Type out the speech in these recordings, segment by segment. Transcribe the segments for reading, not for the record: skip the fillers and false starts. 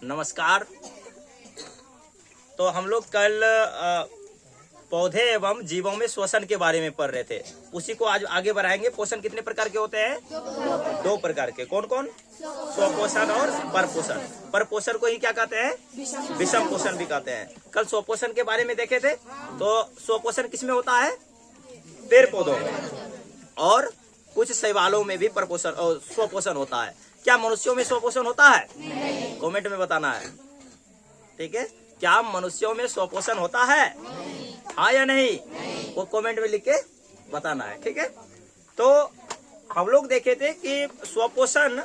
नमस्कार। तो हम लोग कल पौधे एवं जीवों में श्वसन के बारे में पढ़ रहे थे, उसी को आज आगे बढ़ाएंगे। पोषण कितने प्रकार के होते हैं? दो प्रकार के। कौन कौन? स्वपोषण और परपोषण। परपोषण को ही क्या कहते हैं? विषम पोषण भी कहते हैं। कल स्वपोषण के बारे में देखे थे। तो स्वपोषण किसमें होता है? पेड़ पौधों में, और कुछ शैवालों में भी परपोषण और स्वपोषण होता है। क्या मनुष्यों में स्वपोषण होता है? कमेंट में बताना है, ठीक है? क्या मनुष्यों में स्वपोषण होता है? हाँ या नहीं? वो कमेंट में लिख के बताना है, ठीक है? तो हम लोग देखे थे कि स्वपोषण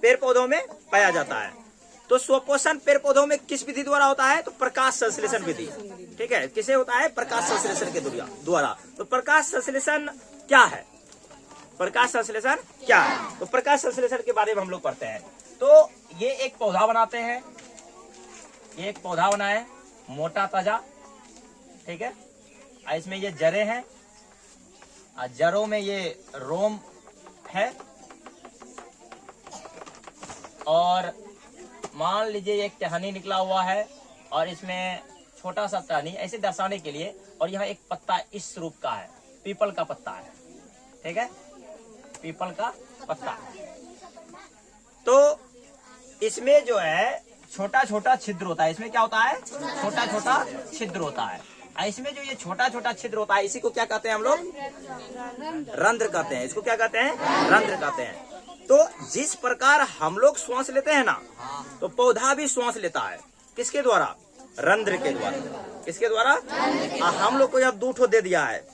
पेड़ पौधों में पाया जाता है। तो स्वपोषण पेड़ पौधों में किस विधि द्वारा होता है? तो प्रकाश संश्लेषण विधि, ठीक है? किसे होता है? प्रकाश संश्लेषण के द्वारा। तो प्रकाश संश्लेषण क्या है? प्रकाश संश्लेषण क्या है? तो प्रकाश संश्लेषण के बारे में हम लोग पढ़ते हैं। तो ये एक पौधा बनाते हैं, ये एक पौधा बना है मोटा ताजा, ठीक है? इसमें ये जड़ें हैं, जड़ों में ये रोम है, और मान लीजिए एक टहनी निकला हुआ है और इसमें छोटा सा टहनी, ऐसे दर्शाने के लिए। और यहाँ एक पत्ता इस रूप का है, पीपल का पत्ता है, ठीक है? पीपल का पत्ता। तो इसमें जो है छोटा छोटा छिद्र होता है। इसमें क्या होता है? छोटा छोटा छिद्र होता है। इसमें जो ये छोटा छोटा छिद्र होता है, इसी को क्या कहते हैं हम लोग? रंध्र कहते हैं। इसको क्या कहते हैं? रंध्र कहते हैं। तो जिस प्रकार हम लोग श्वास लेते हैं ना, तो पौधा भी श्वास लेता है। किसके द्वारा? रंध्र के द्वारा। किसके द्वारा? हम लोग को अब 2 ठो दे दिया है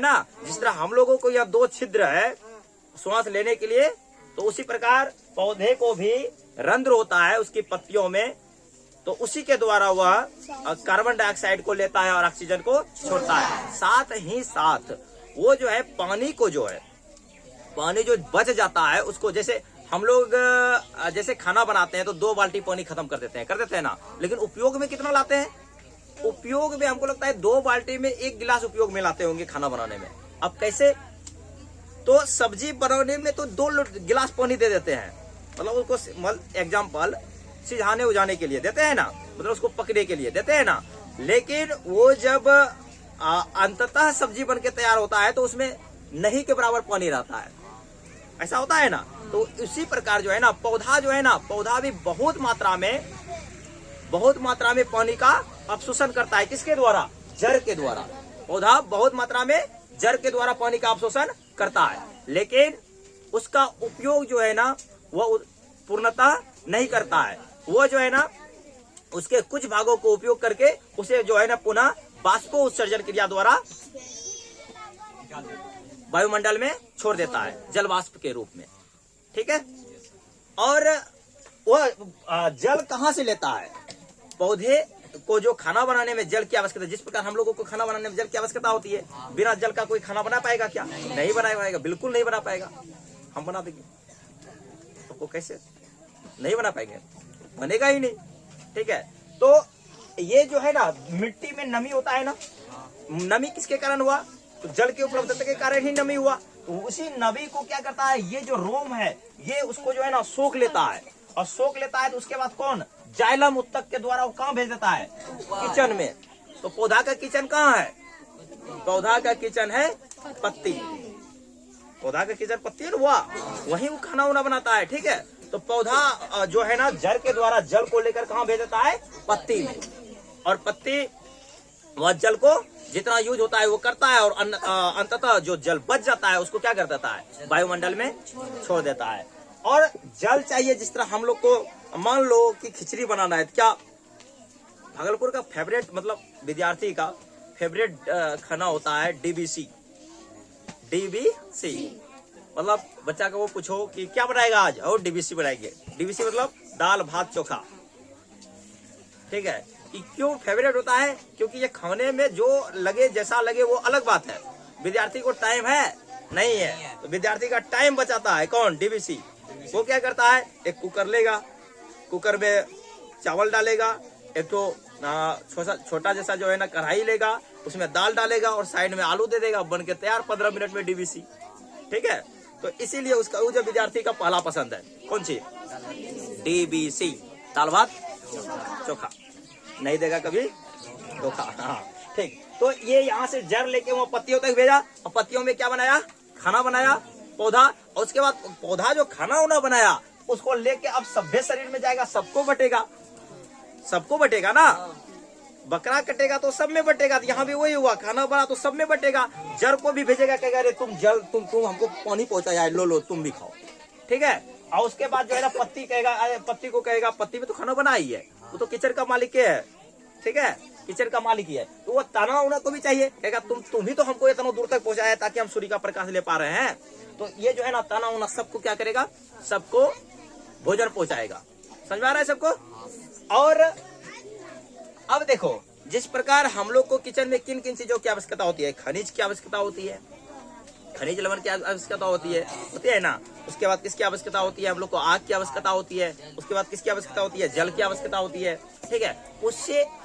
ना। जिस तरह हम लोगों को यह 2 छिद्र है श्वास लेने के लिए, तो उसी प्रकार पौधे को भी रंध्र होता है उसकी पत्तियों में। तो उसी के द्वारा वह कार्बन डाइऑक्साइड को लेता है और ऑक्सीजन को छोड़ता है। साथ ही साथ वो जो है पानी को, जो है पानी जो बच जाता है उसको, जैसे हम लोग जैसे खाना बनाते हैं तो 2 बाल्टी पानी खत्म कर देते हैं ना, लेकिन उपयोग में कितना लाते हैं? उपयोग में हमको लगता है 2 बाल्टी में 1 गिलास उपयोग में लाते होंगे खाना बनाने में। अब कैसे? तो सब्जी बनाने में तो 2 गिलास पानी दे देते हैं, मतलब उसको एग्जाम्पल सिझाने उजाने के लिए देते हैं ना, मतलब उसको पकने के लिए देते हैं ना। लेकिन वो जब अंततः सब्जी बन के तैयार होता है तो उसमें नहीं के बराबर पानी रहता है। ऐसा होता है ना। तो उसी प्रकार जो है ना, पौधा जो है ना, पौधा भी बहुत मात्रा में पानी का अवशोषण करता है। किसके द्वारा? जड़ के द्वारा। पौधा बहुत मात्रा में जड़ के द्वारा पानी का अवशोषण करता है, लेकिन उसका उपयोग जो है ना वो पूर्णतः नहीं करता है। वो जो है ना उसके कुछ भागों को उपयोग करके उसे जो है ना पुनः बाष्पो उत्सर्जन क्रिया द्वारा वायुमंडल में छोड़ देता है, जल वाष्प के रूप में, ठीक है? और वह जल कहाँ से लेता है? पौधे को जो खाना बनाने में जल की आवश्यकता, जिस प्रकार हम लोगों को खाना बनाने में जल की आवश्यकता होती है, बिना जल का कोई खाना बना पाएगा क्या? नहीं बना पाएगा, बिल्कुल नहीं बना पाएगा। हम बना देंगे तो कैसे? नहीं बना पाएंगे, बनेगा ही नहीं, ठीक है? तो ये जो है ना, मिट्टी में नमी होता है ना, नमी किसके कारण हुआ? तो जल की उपलब्धता के कारण ही नमी हुआ। तो उसी नमी को क्या करता है, ये जो रोम है ये उसको जो है ना सोख लेता है, और सोख लेता है तो उसके बाद कौन? जाइलम उत्तक के द्वारा वो कहाँ भेज देता है? किचन में। तो पौधा का किचन कहाँ है? पौधा का किचन है पत्ती। पौधा का किचन पत्ती है, वही वो खाना वाना बनाता है, ठीक है? तो पौधा जो है ना जड़ के द्वारा जल को लेकर कहाँ भेज देता है? पत्ती में। और पत्ती वह जल को जितना यूज होता है वो करता है, और अंततः जो जल बच जाता है उसको क्या कर देता है? वायुमंडल में छोड़ देता है। और जल चाहिए, जिस तरह हम लोग को मान लो कि खिचड़ी बनाना है, क्या भागलपुर का फेवरेट, मतलब विद्यार्थी का फेवरेट खाना होता है डीबीसी। मतलब बच्चा को वो पूछो कि क्या बनाएगा आज, और डीबीसी बनाएंगे। डीबीसी मतलब दाल भात चोखा, ठीक है? क्यों फेवरेट होता है? क्योंकि ये खाने में जो लगे, जैसा लगे वो अलग बात है। विद्यार्थी को टाइम है नहीं है, तो विद्यार्थी का टाइम बचाता है कौन? डीबीसी। वो क्या करता है? एक कुकर लेगा, कुकर में चावल डालेगा, एक तो छोटा जैसा जो है ना कढ़ाई लेगा, उसमें दाल डालेगा और साइड में आलू दे देगा, बन के तैयार 15 मिनट में डीबीसी, ठीक है? तो इसीलिए उसका वो जो विद्यार्थी का पहला पसंद है कौन सी, DBC, दाल भात चोखा, नहीं देगा कभी धोखा। हाँ ठीक। तो ये यहाँ से जड़ लेके वो पत्तियों तक भेजा, और पत्तियों में क्या बनाया, खाना बनाया पौधा, और उसके बाद पौधा जो खाना उना बनाया उसको लेके अब सभ्य शरीर में जाएगा, सबको बटेगा, सबको बटेगा ना। बकरा कटेगा तो सब में बटेगा, तो यहाँ भी वही हुआ, खाना बना तो सब में बटेगा। जड़ को भी भेजेगा, कहेगा अरे तुम जल तुम हमको पानी पहुंचाया, लो तुम भी खाओ, ठीक है। और उसके बाद जो है ना पत्ती कहेगा, अरे पत्ती को कहेगा, पत्ती में तो खाना बना ही है, वो तो कीचड़ का मालिक है, ठीक है, कीचड़ का मालिक ही है। तो वो तना उना को भी चाहिए, कहेगा तुम ही तो हमको इतना दूर तक पहुंचाया ताकि हम सूर्य का प्रकाश ले पा रहे हैं। तो ये जो है ना तना उना सबको क्या करेगा, सबको भोजन पहुंचाएगा। समझ में आ रहा है सबको। और अब देखो, जिस प्रकार हम लोग को किचन में किन किन चीजों की आवश्यकता होती है, खनिज की आवश्यकता होती है, खनिज लवण की आवश्यकता होती है ना। उसके बाद किसकी आवश्यकता होती है, हम लोग को आग की आवश्यकता होती है। उसके बाद किसकी आवश्यकता होती है, जल की आवश्यकता होती है, ठीक है।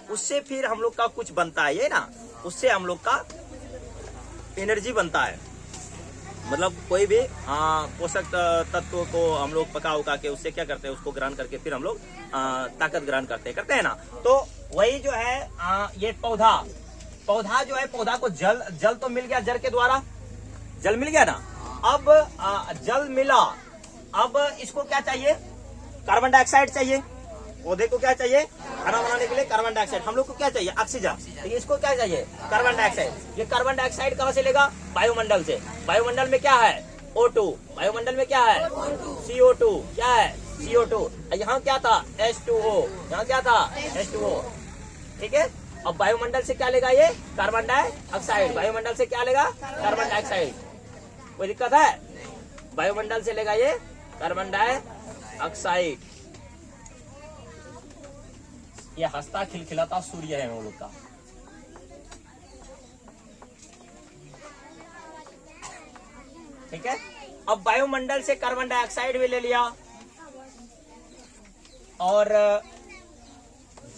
उससे फिर हम लोग का कुछ बनता है, ये ना, उससे हम लोग का एनर्जी बनता है। मतलब कोई भी पोषक तत्व को हम लोग पका उका के उससे क्या करते हैं, उसको ग्रहण करके फिर हम लोग ताकत ग्रहण करते हैं ना। तो वही जो है ये पौधा जो है, पौधा को जल तो मिल गया, जड़ के द्वारा जल मिल गया ना। अब जल मिला, अब इसको क्या चाहिए, कार्बन डाइऑक्साइड चाहिए। पौधे को क्या चाहिए, खाना बनाने के लिए कार्बन डाइऑक्साइड। हम लोग को क्या चाहिए, ऑक्सीजन। तो इसको क्या चाहिए, कार्बन डाइऑक्साइड। ये कार्बन डाइऑक्साइड कहाँ से लेगा, वायुमंडल से। वायुमंडल में क्या है, O2। वायुमंडल में क्या है, CO2। क्या है, CO2। यहाँ क्या था, H2O। यहाँ क्या था, H2O, ठीक है। अब वायुमंडल से क्या लेगा, ये कार्बन डाइऑक्साइड। वायुमंडल से क्या लेगा, कार्बन डाइऑक्साइड। कोई दिक्कत है, वायुमंडल से लेगा ये कार्बन डाइऑक्साइड। ये हंसता खिलखिलाता सूर्य है हम लोग का। ठीक है। अब वायुमंडल से कार्बन डाइऑक्साइड भी ले लिया, और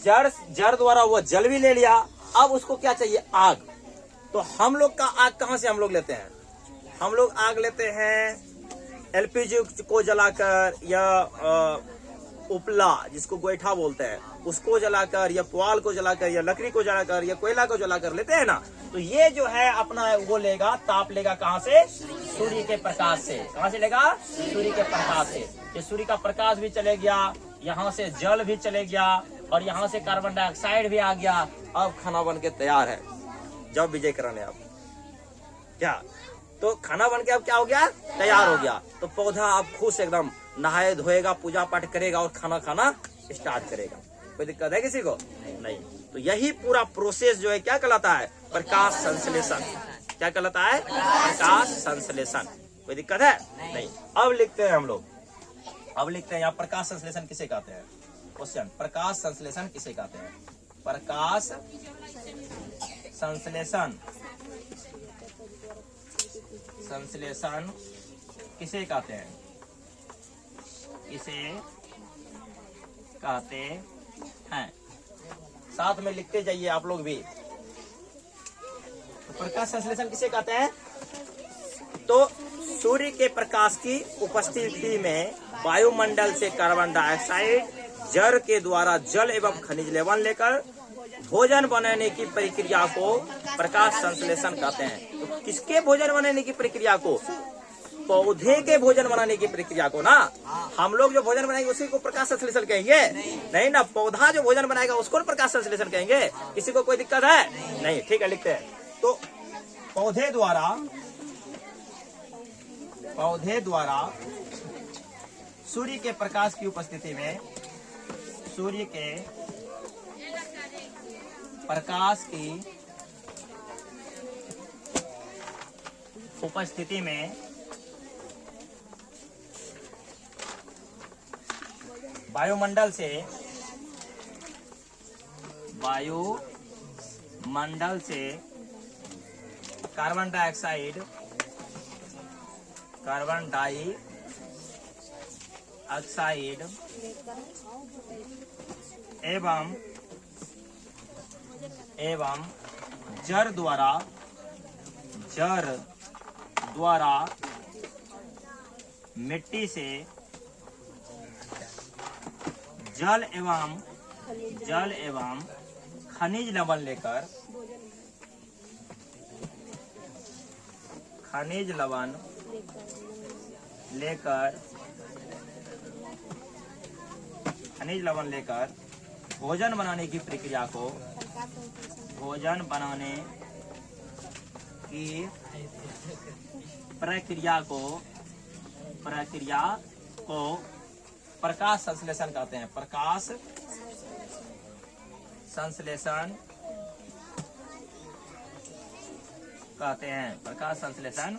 जड़ द्वारा वो जल भी ले लिया। अब उसको क्या चाहिए, आग। तो हम लोग का आग कहां से हम लोग लेते हैं, हम लोग आग लेते हैं LPG को जलाकर, या उपला जिसको गोईठा बोलते हैं उसको जलाकर, या पुआल को जलाकर, या लकड़ी को जलाकर, या कोयला को जलाकर लेते हैं ना। तो ये जो है अपना वो लेगा, ताप लेगा कहाँ से, सूर्य के प्रकाश से। कहाँ से लेगा, सूर्य के प्रकाश से। ये सूर्य का प्रकाश भी चले गया, यहाँ से जल भी चले गया, और यहाँ से कार्बन डाइऑक्साइड भी आ गया। अब खाना बन के तैयार है, जब विजय कराने आप क्या, तो खाना बन के अब क्या हो गया, तैयार हो गया। तो पौधा अब खुश एकदम नहाए धोएगा, पूजा पाठ करेगा, और खाना खाना स्टार्ट करेगा। कोई दिक्कत है किसी को, नहीं। तो यही पूरा प्रोसेस जो है क्या कहलाता है, प्रकाश संश्लेषण। क्या कहलाता है, प्रकाश संश्लेषण। कोई दिक्कत है, नहीं। अब लिखते हैं हम लोग, अब लिखते हैं यहाँ प्रकाश संश्लेषण किसे कहते हैं। क्वेश्चन, प्रकाश संश्लेषण किसे कहते हैं, प्रकाश संश्लेषण, संश्लेषण किसे कहते हैं, किसे कहते हैं। साथ में लिखते जाइए आप लोग भी। तो प्रकाश संश्लेषण किसे कहते हैं, तो सूर्य के प्रकाश की उपस्थिति में वायुमंडल से कार्बन डाइऑक्साइड जड़ के द्वारा जल एवं खनिज लवण लेकर भोजन बनाने की प्रक्रिया को प्रकाश संश्लेषण कहते हैं। तो किसके भोजन बनाने की प्रक्रिया को, पौधे के भोजन बनाने की प्रक्रिया को ना। हम लोग जो भोजन बनाएंगे उसी को प्रकाश संश्लेषण कहेंगे, नहीं ना। पौधा जो भोजन बनाएगा उसको प्रकाश संश्लेषण कहेंगे। किसी को कोई दिक्कत है, नहीं, ठीक है। लिखते हैं, तो पौधे द्वारा सूर्य के प्रकाश की उपस्थिति में, सूर्य के प्रकाश की उपस्थिति में वायुमंडल से कार्बन डाइऑक्साइड एवं जड़ द्वारा मिट्टी से जल एवं खनिज लवण लेकर भोजन बनाने की प्रक्रिया को प्रकाश संश्लेषण कहते हैं। प्रकाश संश्लेषण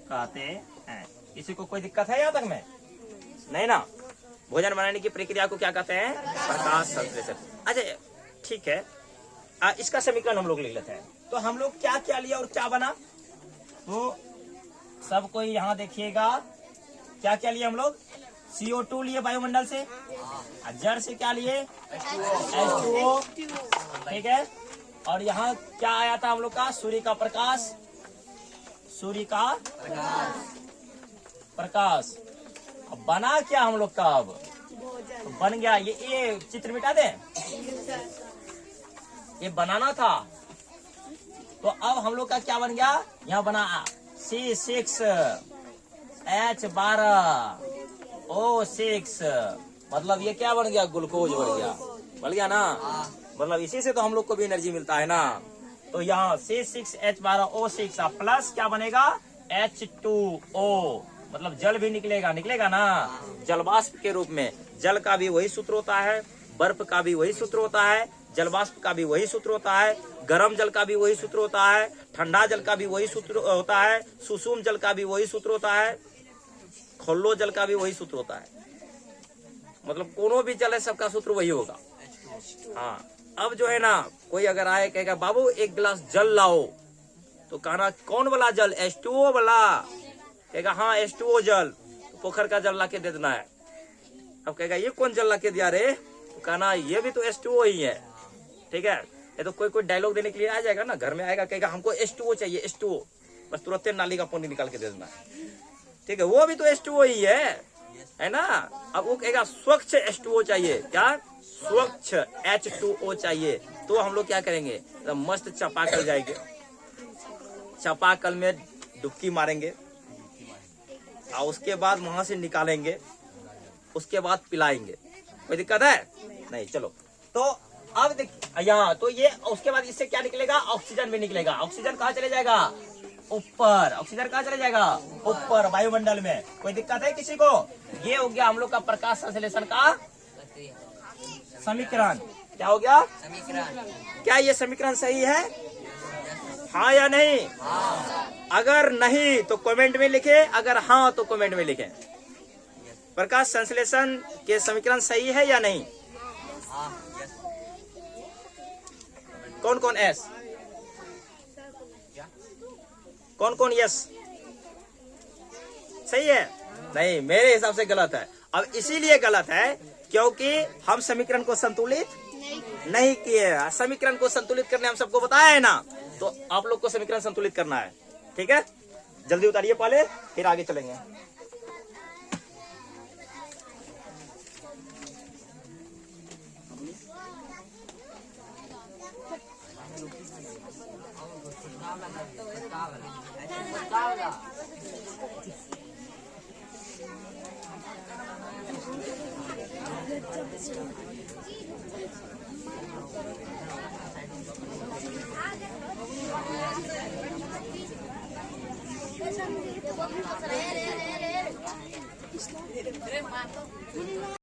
कहते हैं। किसी को कोई दिक्कत है यहाँ तक में? नहीं ना। भोजन बनाने की प्रक्रिया को क्या कहते हैं? प्रकाश संश्लेषण। अच्छा ठीक है, इसका समीकरण हम लोग लिख लेते हैं। तो हम लोग क्या क्या लिया और क्या बना, तो सब कोई यहाँ देखिएगा। क्या क्या लिए हम लोग? CO2 लिए वायुमंडल से, जड़ से क्या लिए? H2O, ठीक है। और यहाँ क्या आया था हम लोग का? सूर्य का प्रकाश। अब बना क्या हम लोग का? अब बन गया ये चित्र मिटा दे, ये बनाना था। तो अब हम लोग का क्या बन गया? यहाँ बना C6H12O6, मतलब ये क्या बन गया? ग्लूकोज बन गया ना। मतलब इसी से तो हम लोग को भी एनर्जी मिलता है ना। तो यहाँ C6H12O6 प्लस क्या बनेगा? H2O, मतलब जल भी निकलेगा ना, जलवाष्प के रूप में। जल का भी वही सूत्र होता है, बर्फ का भी वही सूत्र होता है, जलवाष्प का भी वही सूत्र होता है, गर्म जल का भी वही सूत्र होता है, ठंडा जल का भी वही सूत्र होता है, सुसुम जल का भी वही सूत्र होता है, खोलो जल का भी वही सूत्र होता है। मतलब कोनो भी जल है, सबका सूत्र वही होगा। हाँ, अब जो है ना, कोई अगर आए कहेगा बाबू एक गिलास जल लाओ, तो कहना कौन वाला जल? H2O वाला। कहेगा हाँ H2O जल, तो पोखर का जल ला के दे देना है। अब कहेगा ये कौन जल ला के दिया रे? तो कहना ये भी तो H2O ही है, ठीक है। ये तो कोई डायलॉग देने के लिए आ जाएगा ना, घर में आएगा कहेगा हमको H2O चाहिए, H2O, बस तुरंत नाली का पानी निकाल के दे देना है, ठीक है। वो भी तो H2O ही है ना। अब वो कहेगा स्वच्छ H2O चाहिए, क्या? स्वच्छ H2O चाहिए। तो हम लोग क्या करेंगे? तो मस्त चापाकल जाएंगे, चापाकल में डुबकी मारेंगे, और उसके बाद वहां से निकालेंगे, उसके बाद पिलाएंगे। कोई दिक्कत है? नहीं। चलो, तो अब देखिए यहाँ, तो ये उसके बाद इससे क्या निकलेगा? ऑक्सीजन भी निकलेगा। ऑक्सीजन कहाँ चले जाएगा? ऊपर। ऑक्सीजन कहाँ चले जाएगा? ऊपर, वायुमंडल में। कोई दिक्कत है किसी को? ये हो गया हम लोग का प्रकाश संश्लेषण का समीकरण। क्या हो गया? समीकरण। क्या ये समीकरण सही है? हाँ या नहीं? अगर नहीं तो कमेंट में लिखे, अगर हाँ तो कमेंट में लिखें। प्रकाश संश्लेषण के समीकरण सही है या नहीं? कौन कौन एस? कौन कौन यस? सही है? नहीं, मेरे हिसाब से गलत है। अब इसीलिए गलत है क्योंकि हम समीकरण को संतुलित नहीं किए। समीकरण को संतुलित करने हम सबको बताया है ना, तो आप लोग को समीकरण संतुलित करना है, ठीक है। जल्दी उतारिए पहले, फिर आगे चलेंगे।